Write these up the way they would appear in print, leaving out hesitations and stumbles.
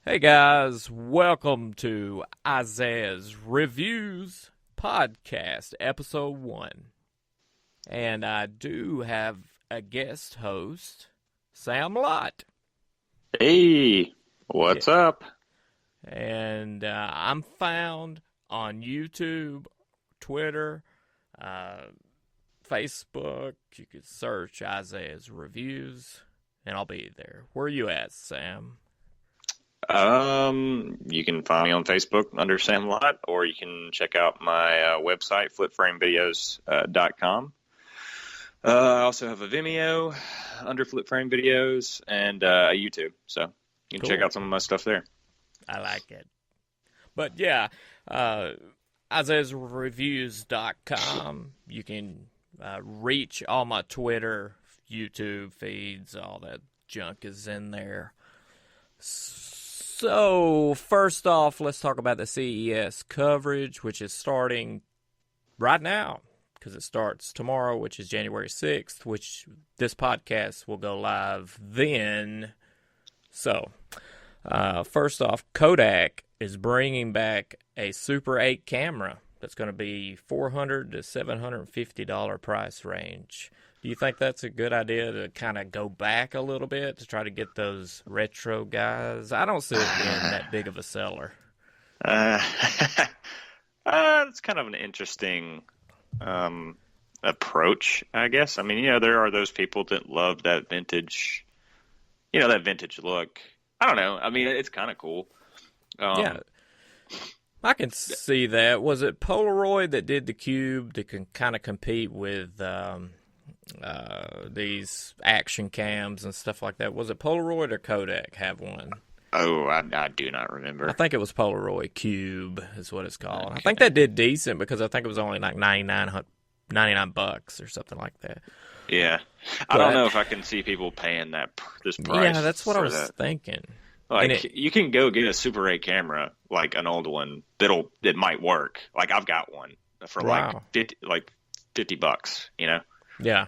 Hey guys, welcome to Isaiah's Reviews Podcast, Episode 1. And I do have a guest host, Sam Lott. Hey, what's up? And I'm found on YouTube, Twitter, Facebook. You could search Isaiah's Reviews, and I'll be there. Where are you at, Sam? You can find me on Facebook under Sam Lott, or you can check out my website, flipframevideos.com. I also have a Vimeo under Flipframe Videos and a YouTube, so you can check out some of my stuff there. I like it. But yeah, Isaiah'sReviews.com. You can reach all my Twitter, YouTube feeds, all that junk is in there. So, first off, let's talk about the CES coverage, which is starting right now, because it starts tomorrow, which is January 6th, which this podcast will go live then. So, first off, Kodak is bringing back a Super 8 camera that's going to be $400 to $750 price range. Do you think that's a good idea to kind of go back a little bit to try to get those retro guys? I don't see it being that big of a seller. It's kind of an interesting approach, I guess. I mean, there are those people that love that vintage, that vintage look. I don't know. I mean, it's kind of cool. Yeah, I can see that. Was it Polaroid that did the Cube that can kind of compete with these action cams and stuff like that? Was it Polaroid or Kodak have one? Oh, I do not remember. I think it was Polaroid Cube is what it's called. Okay. I think that did decent because I think it was only like $99 or something like that. Yeah. I don't know if I can see people paying this price. Yeah, that's what I was thinking. Like, you can go get a Super 8 camera, like an old one, that might work. Like, I've got one for like $50, Yeah.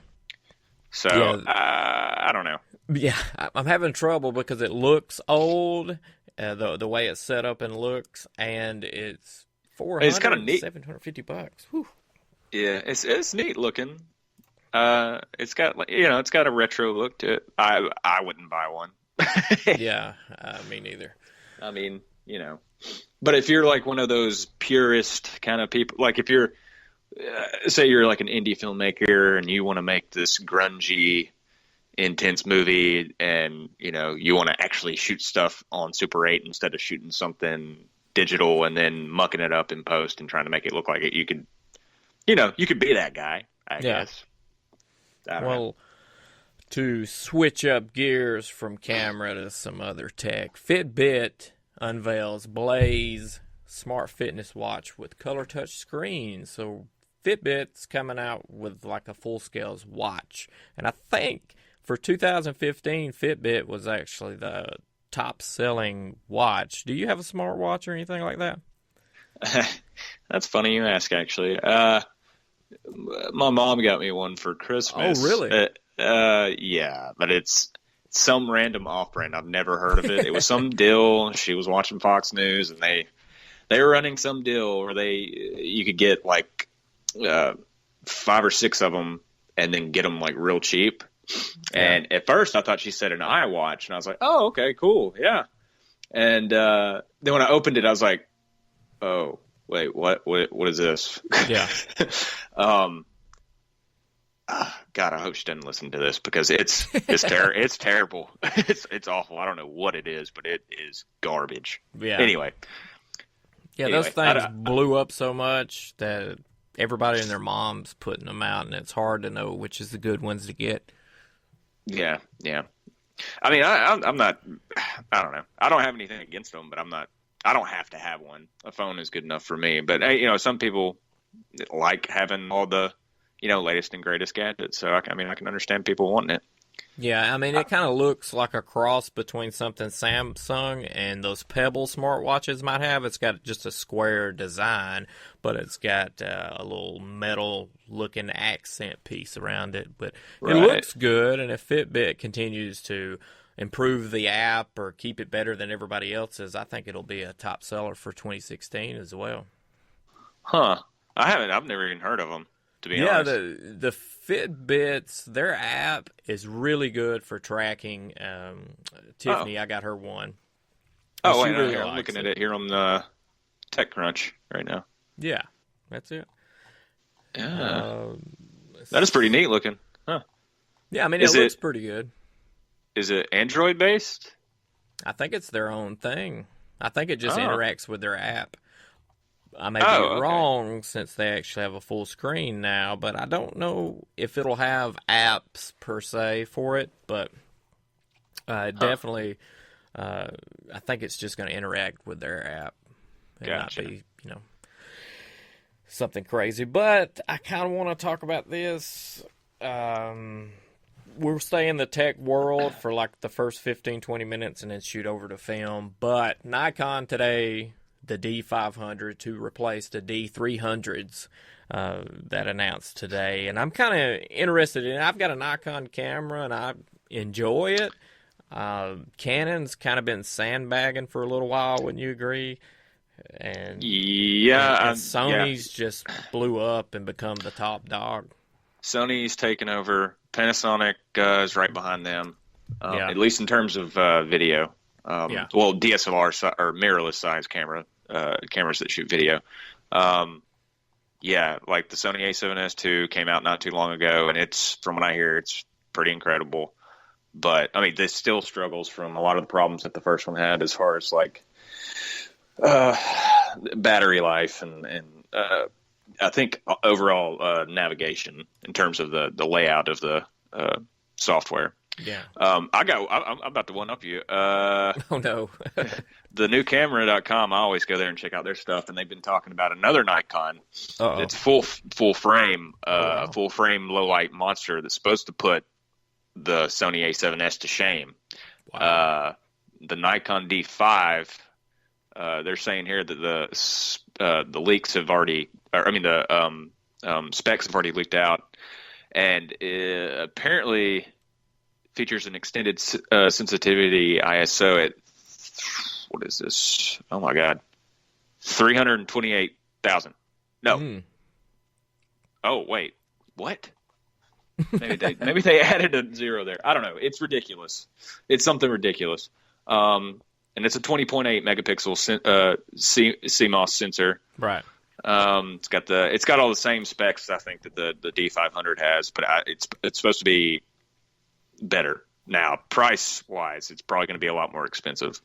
So, I don't know. Yeah, I'm having trouble because it looks old, the way it's set up and looks, and it's It's kind of neat. $750. Whew. Yeah, it's neat looking. It's got it's got a retro look to it. I wouldn't buy one. Yeah, me neither. I mean, but if you're like one of those purist kind of people, like if you're say you're like an indie filmmaker and you want to make this grungy, intense movie, and you want to actually shoot stuff on Super 8 instead of shooting something digital and then mucking it up in post and trying to make it look like it, you could be that guy, I guess. I don't know. To switch up gears from camera to some other tech, Fitbit unveils Blaze smart fitness watch with color touch screen. So Fitbit's coming out with like a full-scale watch. And I think for 2015, Fitbit was actually the top-selling watch. Do you have a smartwatch or anything like that? That's funny you ask, actually. My mom got me one for Christmas. Oh, really? Yeah, but it's some random off-brand. I've never heard of it. It was some deal. She was watching Fox News, and they were running some deal where you could get like 5 or 6 of them and then get them like real cheap. Yeah. And at first I thought she said an iWatch, and I was like, oh, okay, cool, yeah. And then when I opened it, I was like, oh, wait, what is this? Yeah. God, I hope she doesn't listen to this because it's terrible. It's awful. I don't know what it is, but it is garbage. Yeah. Anyway, those things blew up so much that everybody and their mom's putting them out, and it's hard to know which is the good ones to get. Yeah. I mean, I'm not. I don't know. I don't have anything against them, but I don't have to have one. A phone is good enough for me. But some people like having all the latest and greatest gadgets. So I can understand people wanting it. Yeah, I mean, it kind of looks like a cross between something Samsung and those Pebble smartwatches might have. It's got just a square design, but it's got a little metal-looking accent piece around it. But It looks good, and if Fitbit continues to improve the app or keep it better than everybody else's, I think it'll be a top seller for 2016 as well. Huh. I've never even heard of them, to be Yeah, honest. the Fitbits, their app is really good for tracking. Tiffany, I got her one. Oh, She wait, really I'm likes looking it. at it here on the TechCrunch right now. Yeah, that's it. Yeah. That is pretty neat looking. Huh. Yeah, I mean, it Is looks it pretty good. is it Android based? I think it's their own thing. I think it just Oh. interacts with their app. I may be Oh, okay. wrong since they actually have a full screen now, but I don't know if it'll have apps per se for it, but definitely, I think it's just going to interact with their app and Gotcha. not be, something crazy. But I kind of want to talk about this. We'll stay in the tech world for like the first 15, 20 minutes and then shoot over to film. But Nikon today, the D500 to replace the D300s that announced today. And I'm kind of interested in it. I've got a Nikon camera and I enjoy it. Canon's kind of been sandbagging for a little while, wouldn't you agree? And Yeah, and Sony's just blew up and become the top dog. Sony's taken over. Panasonic is right behind them, Yeah. at least in terms of video. Yeah. Well, DSLR or mirrorless size cameras that shoot video. Yeah, like the Sony A7S II came out not too long ago, and it's, from what I hear, it's pretty incredible. But I mean, this still struggles from a lot of the problems that the first one had, as far as like battery life and I think overall navigation in terms of the layout of the software. Yeah. I'm about to one up you. Oh no. The new camera.com, I always go there and check out their stuff, and they've been talking about another Nikon. Uh-oh. It's full frame, wow. full frame low light monster that's supposed to put the Sony A7S to shame. Wow. The Nikon D5, they're saying here that the leaks have already, the specs have already leaked out, and apparently features an extended sensitivity ISO at, what is this? Oh my God, 328,000. No. Mm. Oh wait, what? Maybe they added a zero there. I don't know. It's ridiculous. It's something ridiculous. And it's a 20.8 megapixel CMOS sensor. Right. It's got all the same specs, I think, that the D500 has, but it's supposed to be better. Now, price wise, it's probably going to be a lot more expensive.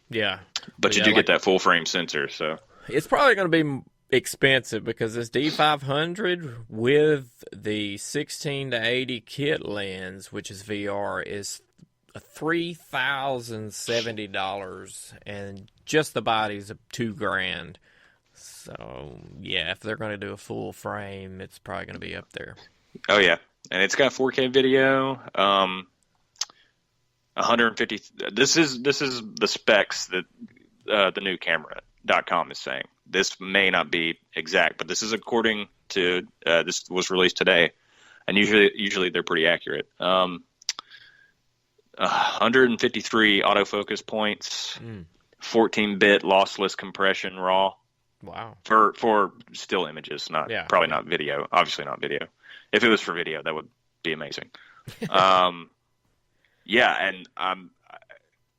Yeah. But you do get that full frame sensor, so It's probably going to be expensive because this D500 with the 16 to 80 kit lens, which is VR, is $3,070, and just the body's $2,000. So yeah, if they're going to do a full frame, it's probably going to be up there. oh yeah, and it's got 4K video. 150. This is the specs that the new camera.com is saying. This may not be exact, but this is according to this was released today, and usually they're pretty accurate. 153 autofocus points, 14-bit lossless compression RAW. Wow. For still images, probably not video. Obviously not video. If it was for video, that would be amazing. Yeah, and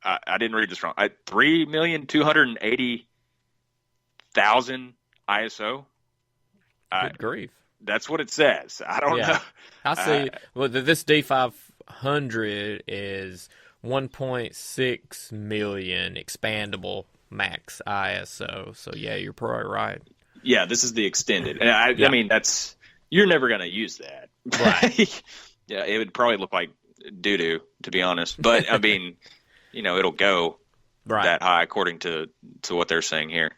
I didn't read this wrong. 3,280,000 ISO. Good grief. That's what it says. I don't know. I see. Well, this D500 is 1.6 million expandable max ISO. So yeah, you're probably right. Yeah, this is the extended. And I mean, you're never going to use that. Right. Yeah, it would probably look like doo-doo, to be honest. But I mean, it'll go that high according to what they're saying here.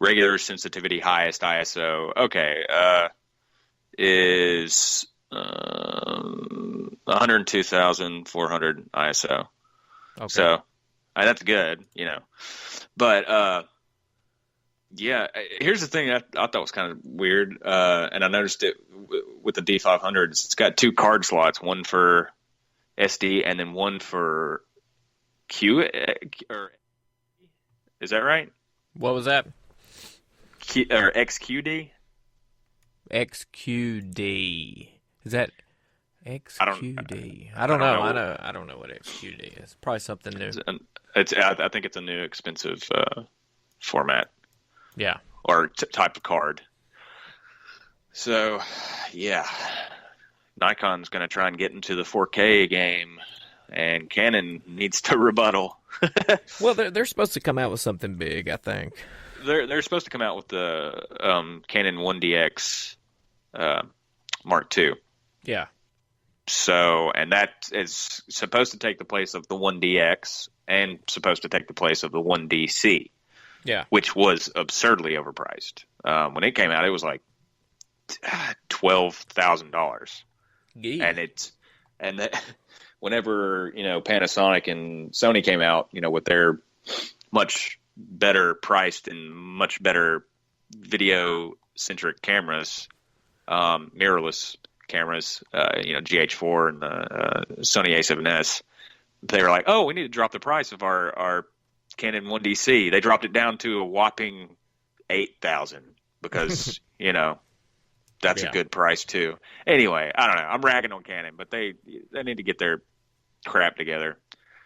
Regular sensitivity, highest ISO. Okay, is 102,400 ISO. Okay. So that's good, But yeah, here's the thing I thought was kind of weird, and I noticed it with the D500. It's got two card slots, one for SD, and then one for Q, or is that right? What was that? Or XQD? XQD. Is that XQD? I don't don't know. know. I don't know what XQD is. Probably something new. I think it's a new expensive format Yeah. or type of card. So, yeah, Nikon's going to try and get into the 4K game, and Canon needs to rebuttal. Well, they're supposed to come out with something big, I think. They're supposed to come out with the Canon 1DX Mark II. Yeah. So, and that is supposed to take the place of the 1DX and supposed to take the place of the 1DC. Yeah. Which was absurdly overpriced. When it came out, it was like $12,000, whenever Panasonic and Sony came out, with their much better priced and much better video centric cameras, mirrorless cameras, GH4 and the Sony A7S, they were like, oh, we need to drop the price of our Canon 1DC. They dropped it down to a whopping $8,000 because that's a good price too. Anyway, I don't know. I'm ragging on Canon, but they need to get their crap together.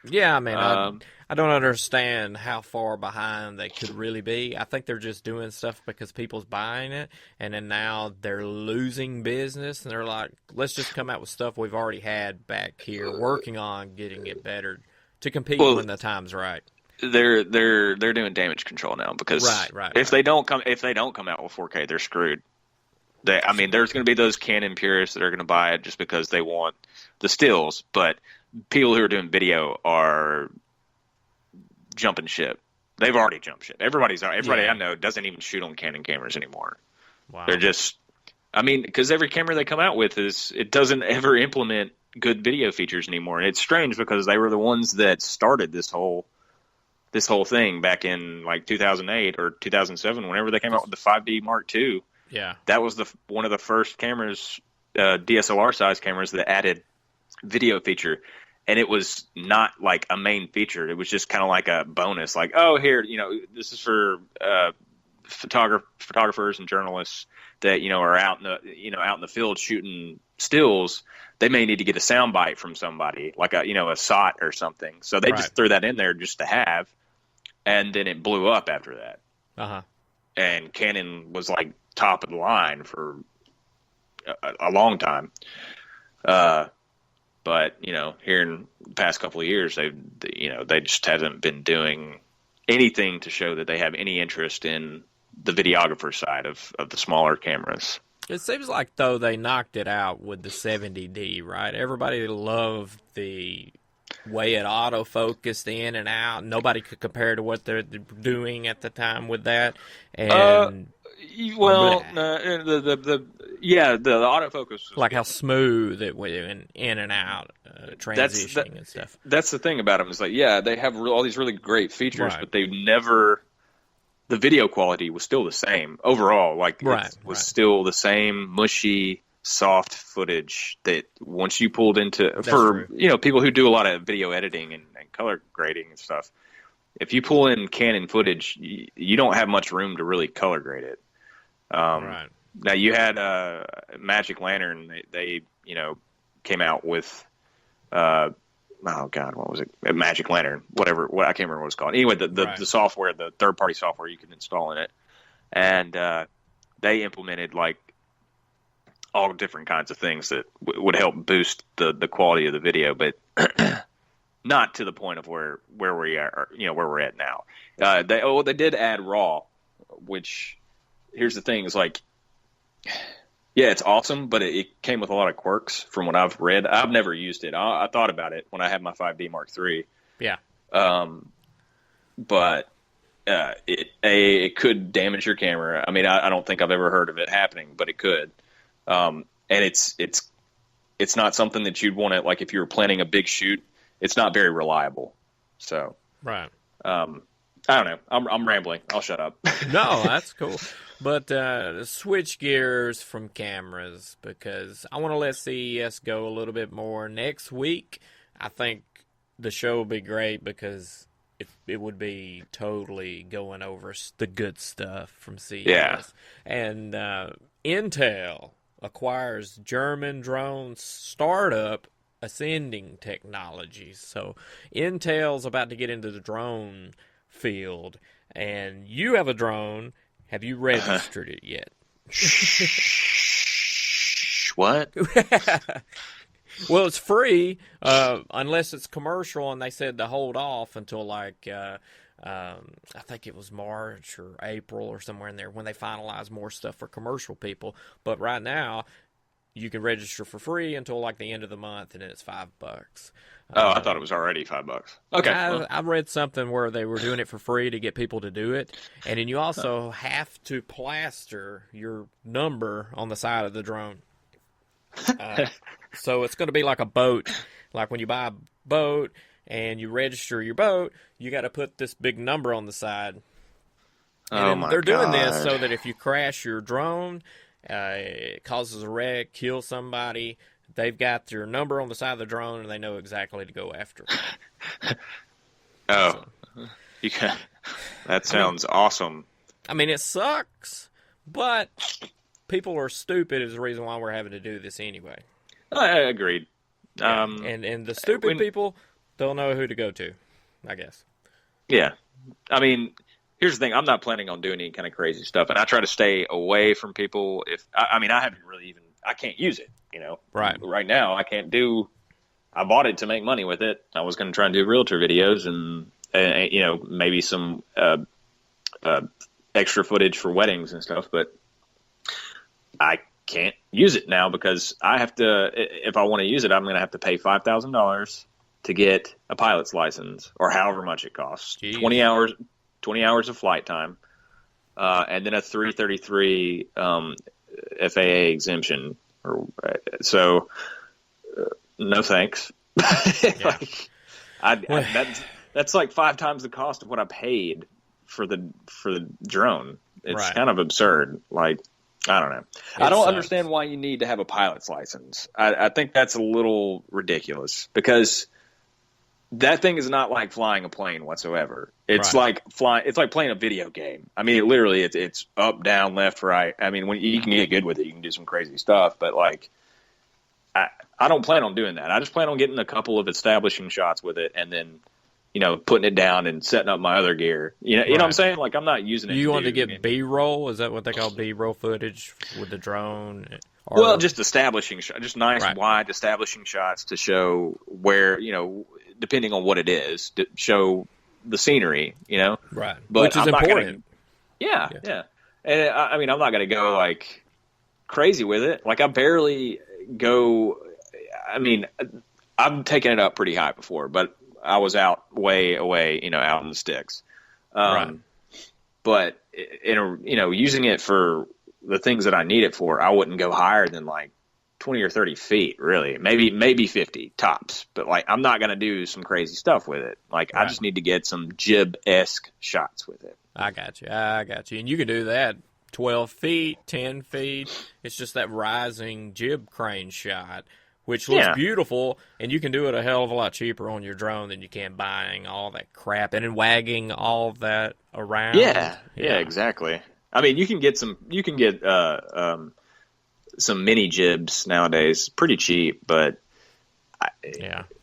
Yeah, I mean, I don't understand how far behind they could really be. I think they're just doing stuff because people's buying it, and then now they're losing business, and they're like, let's just come out with stuff we've already had back here, working on getting it better to compete when the time's right. They're doing damage control now because if they don't come out with 4K, they're screwed. There's going to be those Canon purists that are going to buy it just because they want the stills, but people who are doing video are jumping ship. They've already jumped ship. Everybody I know doesn't even shoot on Canon cameras anymore. Wow. They're just, because every camera they come out with it doesn't ever implement good video features anymore. And it's strange because they were the ones that started this whole thing back in like 2008 or 2007, whenever they came out with the 5D Mark II. Yeah, that was one of the first cameras, DSLR size cameras that added video feature, and it was not like a main feature. It was just kind of like a bonus, like, oh, here, this is for photographers and journalists that are out in the field shooting stills. They may need to get a sound bite from somebody, like a SOT or something. So they just threw that in there just to have, and then it blew up after that. And Canon was like top of the line for a long time. But here in the past couple of years, they just haven't been doing anything to show that they have any interest in the videographer side of the smaller cameras. It seems like, though, they knocked it out with the 70D, right? Everybody loved the way it autofocused in and out. Nobody could compare to what they're doing at the time with that. And the autofocus was like how smooth it went in and out, transitioning and stuff. That's the thing about them is like, they have all these really great features, but they've never. The video quality was still the same overall. Like, it was still the same mushy, soft footage that once you pulled into people who do a lot of video editing and color grading and stuff. If you pull in Canon footage, you don't have much room to really color grade it. Now you had Magic Lantern. They came out with what was it? Magic Lantern, whatever. I can't remember what it's called. Anyway, the software, the third party software you can install in it, and they implemented like all different kinds of things that would help boost the quality of the video, but not to the point of where we are, where we're at now. They did add RAW, which here's the thing is like, it's awesome, but it came with a lot of quirks from what I've read. I've never used it. I thought about it when I had my 5D Mark III. Yeah. But it could damage your camera. I mean, I don't think I've ever heard of it happening, but it could. And it's not something that you'd want to, like, if you were planning a big shoot, it's not very reliable. So, right. I don't know. I'm rambling. I'll shut up. No, that's cool. But switch gears from cameras because I want to let CES go a little bit more next week. I think the show will be great because it would be totally going over the good stuff from CES. Yeah. And Intel acquires German drone startup Ascending Technologies. So Intel's about to get into the drone field, and you have a drone. Have you registered it yet? What? Well, it's free unless it's commercial, and they said to hold off until like I think it was March or April or somewhere in there when they finalize more stuff for commercial people. But right now, you can register for free until like the end of the month, and then it's $5. Oh, I thought it was already $5. Okay. I read something where they were doing it for free to get people to do it, and then you also have to plaster your number on the side of the drone. So it's going to be like a boat. Like when you buy a boat and you register your boat, you got to put this big number on the side. And they're doing this so that if you crash your drone, it causes a wreck, kills somebody, they've got your number on the side of the drone and they know exactly to go after. Oh, so, that sounds awesome. I mean, it sucks, but people are stupid is the reason why we're having to do this anyway. I agreed. Yeah. And the stupid people, they'll know who to go to, I guess. Yeah. I mean, here's the thing. I'm not planning on doing any kind of crazy stuff, and I try to stay away from people. I haven't really even – I can't use it, you know. Right. Right now, I can't do – I bought it to make money with it. I was going to try and do realtor videos and you know, maybe some extra footage for weddings and stuff, but I can't use it now because I have to – if I want to use it, I'm going to have to pay $5,000 to get a pilot's license or however much it costs. Jeez. 20 hours of flight time, and then a 333 FAA exemption. No thanks. Yeah. That's like 5 times the cost of what I paid for the drone. It's Right. kind of absurd. Like, I don't know. I don't understand why you need to have a pilot's license. I think that's a little ridiculous because that thing is not like flying a plane whatsoever. It's Right. It's like playing a video game. I mean, it's up, down, left, right. I mean, when you can get good with it, you can do some crazy stuff. But like, I don't plan on doing that. I just plan on getting a couple of establishing shots with it, and then, you know, putting it down and setting up my other gear. You know what I'm saying? Like, I'm not using it. You want to get B-roll? Is that what they call B-roll footage with the drone? Well, just establishing shots, just nice Right. wide establishing shots to show where, you know, depending on what it is, to show the scenery, you know? Right. But Which is I'm not important. Yeah. And I mean, I'm not going to go like crazy with it. Like, I barely go. I mean, I've taken it up pretty high before, but I was out way away, you know, out in the sticks. Right. But using it for the things that I need it for, I wouldn't go higher than like 20 or 30 feet, really. Maybe 50 tops. But like, I'm not going to do some crazy stuff with it. Like, Right. I just need to get some jib-esque shots with it. I got you. And you can do that 12 feet, 10 feet. It's just that rising jib crane shot, which looks beautiful, and you can do it a hell of a lot cheaper on your drone than you can buying all that crap and then wagging all of that around. Yeah, exactly. I mean, you can get some mini jibs nowadays, pretty cheap, but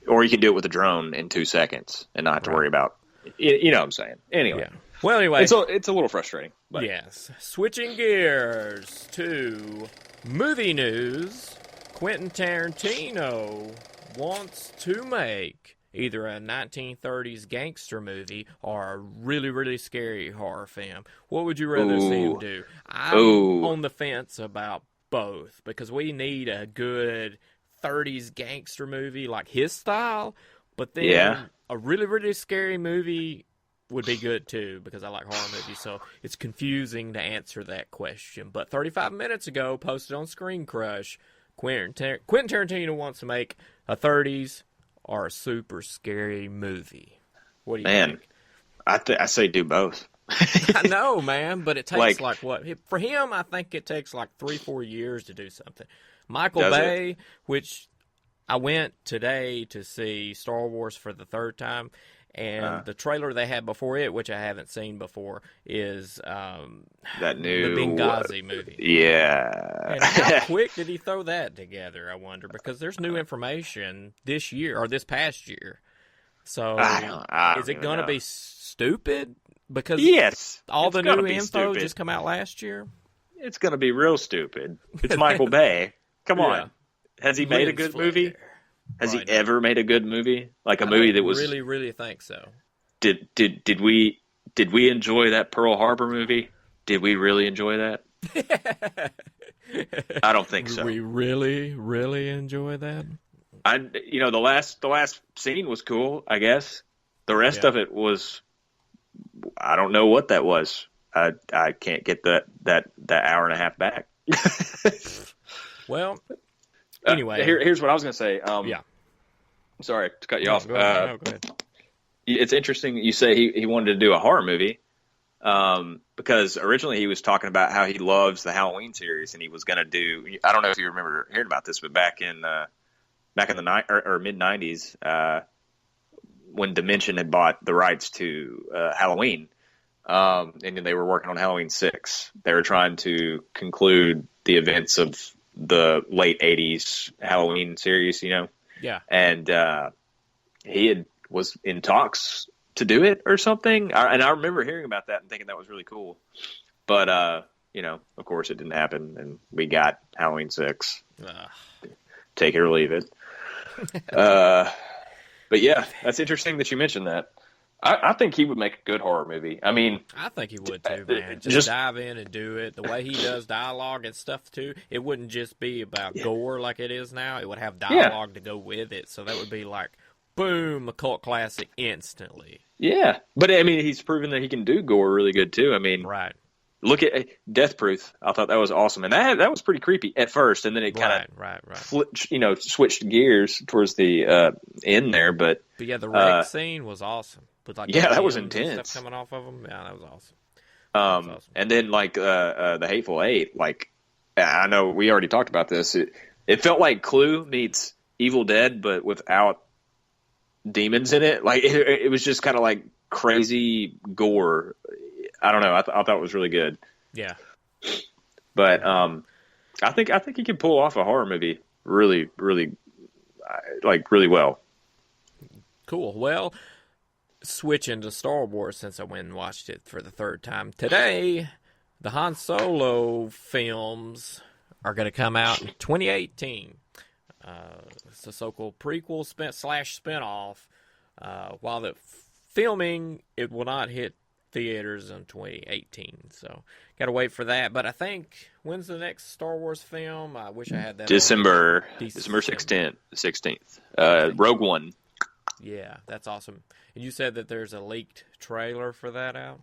or you can do it with a drone in 2 seconds and not have to worry about, you know what I'm saying. Anyway. Yeah. Well, anyway, it's a little frustrating. But. Yes. Switching gears to movie news. Quentin Tarantino wants to make either a 1930s gangster movie or a really, really scary horror film. What would you rather see him do? I'm on the fence about both because we need a good 30s gangster movie like his style, but then a really, really scary movie would be good too because I like horror movies, so it's confusing to answer that question. But 35 minutes ago, posted on Screen Crush, Quentin Tarantino wants to make a 30s or a super scary movie. What do you think? I say do both. I know, man, but it takes like what? For him, I think it takes like 3-4 years to do something. Michael Bay, which I went today to see Star Wars for the third time, and the trailer they had before it, which I haven't seen before, is that new the Benghazi movie. Yeah. And how quick did he throw that together, I wonder? Because there's new information this year, or this past year. So I don't is it even going to know. be stupid? Because Yes. all it's the gonna new be info stupid. just come out last year? It's going to be real stupid. It's Michael Bay. Come Yeah. on. Has he made a Lens good flare. movie? Has he Probably not. ever made a good movie? Like a I movie don't that was really, really think so. Did we enjoy that Pearl Harbor movie? Did we really enjoy that? I don't think so. We really, really enjoy that. The last scene was cool, I guess. The rest Yeah. of it was, I don't know what that was. I can't get that hour and a half back. Well, anyway. Here's what I was going to say. Yeah. Sorry to cut you No, off. go ahead. No, go ahead. It's interesting you say he wanted to do a horror movie, because originally he was talking about how he loves the Halloween series, and he was going to do. I don't know if you remember hearing about this, but back in the mid '90s, when Dimension had bought the rights to Halloween, and then they were working on Halloween 6. They were trying to conclude the events of the late '80s Halloween series, Yeah. and he was in talks to do it or something. And I remember hearing about that and thinking that was really cool. But, of course it didn't happen, and we got Halloween 6. Take it or leave it. But yeah, that's interesting that you mentioned that. I think he would make a good horror movie. I mean, I think he would too, man. Just dive in and do it. The way he does dialogue and stuff too, it wouldn't just be about gore like it is now. It would have dialogue to go with it. So that would be like, boom, a cult classic instantly. yeah. But I mean, he's proven that he can do gore really good too. I mean, Right. look at Death Proof. I thought that was awesome. And that was pretty creepy at first. And then it kind of Right. switched gears towards the end there. But yeah, the wreck scene was awesome. With like that was limbs and intense. stuff coming off of him. Yeah, that was awesome. And then like the Hateful Eight, like I know we already talked about this. It felt like Clue meets Evil Dead, but without demons in it. Like it was just kind of like crazy gore. I don't know. I thought it was really good. Yeah. But I think he can pull off a horror movie really, really, really well. Cool. Well, switching to Star Wars since I went and watched it for the third time today, the Han Solo films are going to come out in 2018. It's a so-called prequel spinoff. While the filming, it will not hit theaters in 2018. So, got to wait for that. But I think, when's the next Star Wars film? I wish I had that. December 16th. Rogue One. Yeah, that's awesome. And you said that there's a leaked trailer for that out?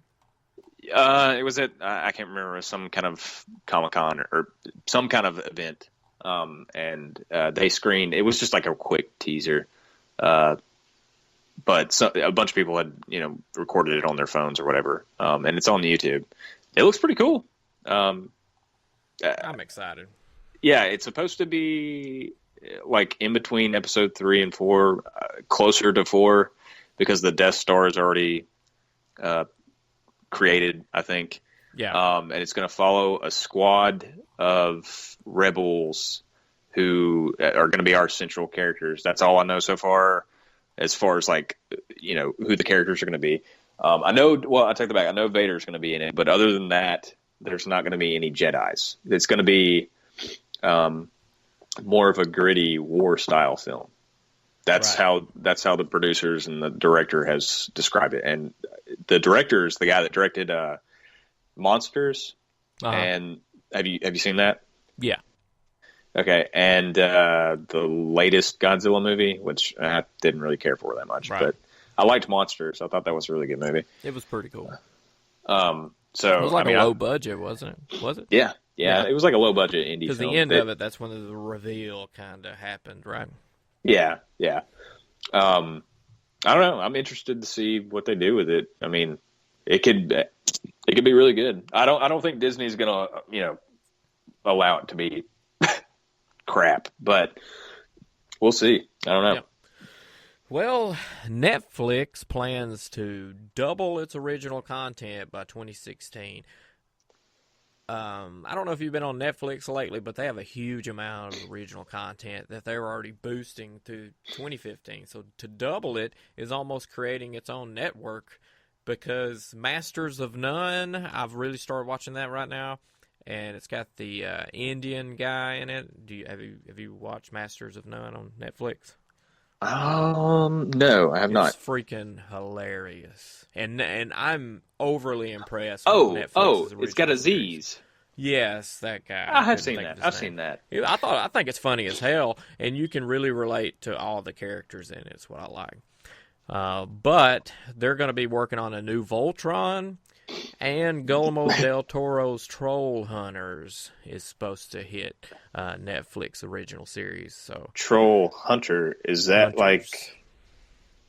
It was at, I can't remember, some kind of Comic-Con or some kind of event. And they screened, it was just like a quick teaser. But a bunch of people had, recorded it on their phones or whatever. And it's on YouTube. It looks pretty cool. I'm excited. Yeah, it's supposed to be like in between episode 3 and 4, closer to 4, because the Death Star is already created, I think. Yeah. And it's going to follow a squad of rebels who are going to be our central characters. That's all I know so far, as far as like, who the characters are going to be. I take that back. I know Vader's going to be in it, but other than that, there's not going to be any Jedis. It's going to be more of a gritty war style film. That's how the producers and the director has described it. And the director is the guy that directed Monsters. And have you seen that? Yeah. Okay, and the latest Godzilla movie, which I didn't really care for that much, but I liked Monsters. I thought that was a really good movie. It was pretty cool. So it was like a low budget, wasn't it? Was it? Yeah. It was like a low budget indie film. Because the end of it, that's when the reveal kind of happened, right? Yeah. I don't know. I'm interested to see what they do with it. I mean, it could be really good. I don't think Disney's gonna allow it to be crap, but We'll see. I don't know. Yep. Well, Netflix plans to double its original content by 2016. I don't know if you've been on Netflix lately, but they have a huge amount of original content that they're already boosting through 2015. So to double it is almost creating its own network, because Masters of None, I've really started watching that right now, and it's got the Indian guy in it. Have you watched Masters of None on Netflix? No, I have It's not. freaking hilarious, and I'm overly impressed with Oh, Netflix's it's got original a series. Z's. Yes, that guy. I I have couldn't seen think of that. his I've name. seen that. Yeah, I think it's funny as hell, and you can really relate to all the characters in it. It's what I like. But they're going to be working on a new Voltron, and Guillermo del Toro's Troll Hunters is supposed to hit Netflix original series. So Troll Hunter. Is that Hunters.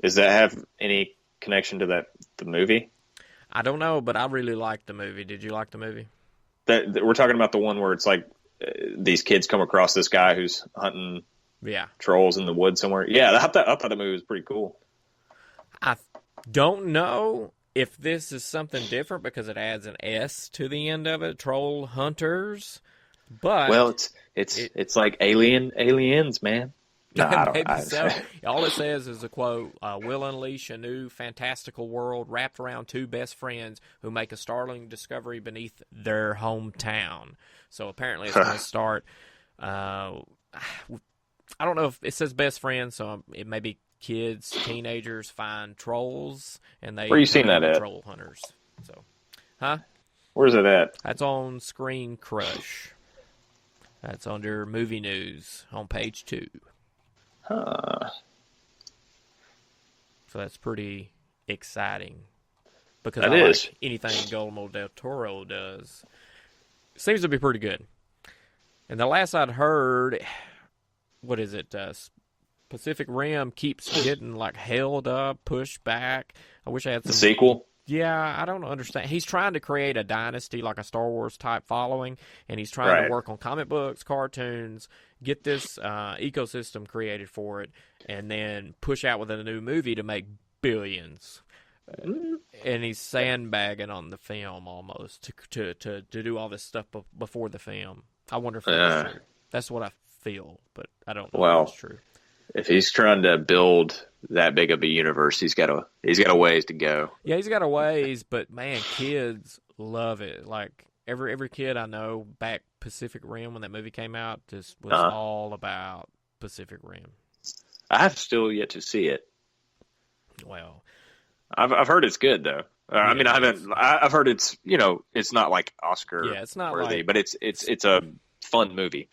Does that have any connection to the movie? I don't know, but I really liked the movie. Did you like the movie? That we're talking about the one where it's like these kids come across this guy who's hunting Yeah. trolls in the woods somewhere. Yeah, I thought the movie was pretty cool. I don't know if this is something different because it adds an S to the end of it, Troll Hunters. But Well, it's like aliens, man. No, I don't. maybe so. All it says is a quote: "Will unleash a new fantastical world wrapped around two best friends who make a startling discovery beneath their hometown." So apparently, it's going to start. I don't know if it says best friends, so it may be kids, teenagers find trolls, and they Where you seen turn that into at? troll hunters. So, huh? Where's it at? That's on Screen Crush. That's under movie news on page 2. Huh. So that's pretty exciting, because That I is. like anything Guillermo del Toro does. Seems to be pretty good. And the last I'd heard, what is it? Pacific Rim keeps getting like held up, pushed back. I wish I had The some. sequel? Yeah, I don't understand. He's trying to create a dynasty, like a Star Wars type following, and he's trying Right. to work on comic books, cartoons, get this ecosystem created for it, and then push out with a new movie to make billions. And he's sandbagging on the film almost to do all this stuff before the film. I wonder if that's true. That's what I feel, but I don't know Well, if it's true. If he's trying to build that big of a universe, he's got a ways to go. Yeah, he's got a ways, but man, kids love it. Like every kid I know back Pacific Rim when that movie came out just was all about Pacific Rim. I have still yet to see it. Well, I've heard it's good though. I mean, I haven't. I've heard it's it's not like Oscar yeah, it's not worthy, like, but it's a fun movie.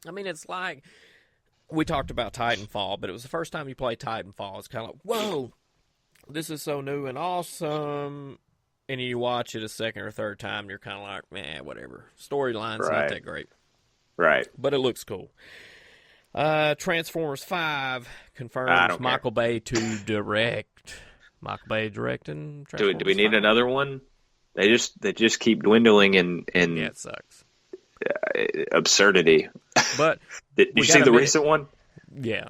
I mean, it's like we talked about Titanfall, but it was the first time you play Titanfall. It's kind of like, whoa, this is so new and awesome. And you watch it a second or third time, and you're kind of like, man, whatever. Storyline's not Right. that great, Right. but it looks cool. Transformers 5 I confirms don't Michael Bay to direct. Michael Bay directing Transformers Do we need 5. another one? They just keep dwindling in Yeah, it sucks. absurdity. But Did we you got see a the minute. recent one? Yeah.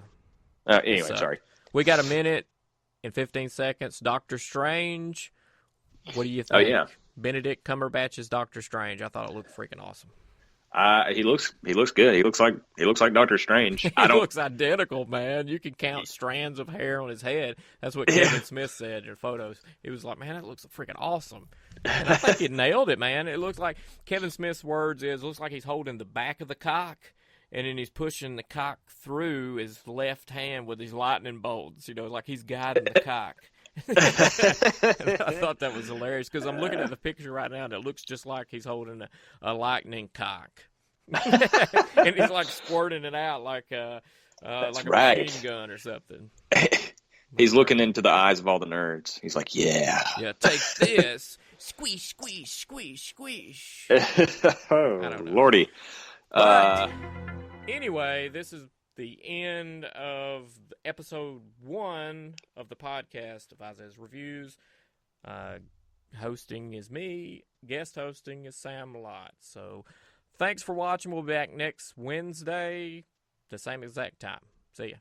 Anyway, So, sorry. we got a minute and 15 seconds. Doctor Strange. What do you think? Oh, yeah. Benedict Cumberbatch's Doctor Strange. I thought it looked freaking awesome. He looks good. He looks like Doctor Strange. He looks identical, man. You can count strands of hair on his head. That's what Kevin Smith said in photos. He was like, man, that looks freaking awesome. And I think he nailed it, man. It looks like Kevin Smith's words looks like he's holding the back of the cock, and then he's pushing the cock through his left hand with his lightning bolts, like he's guiding the cock. And I thought that was hilarious because I'm looking at the picture right now and it looks just like he's holding a lightning cock. And he's like squirting it out like a machine gun or something. He's looking into the eyes of all the nerds. He's like, yeah. Yeah, take this. Squish, squish, squish, squish. Oh, I don't know. Lordy. But anyway, this is the end of episode 1 of the podcast of Isaiah's Reviews. Hosting is me. Guest hosting is Sam Lott. So thanks for watching. We'll be back next Wednesday, the same exact time. See ya.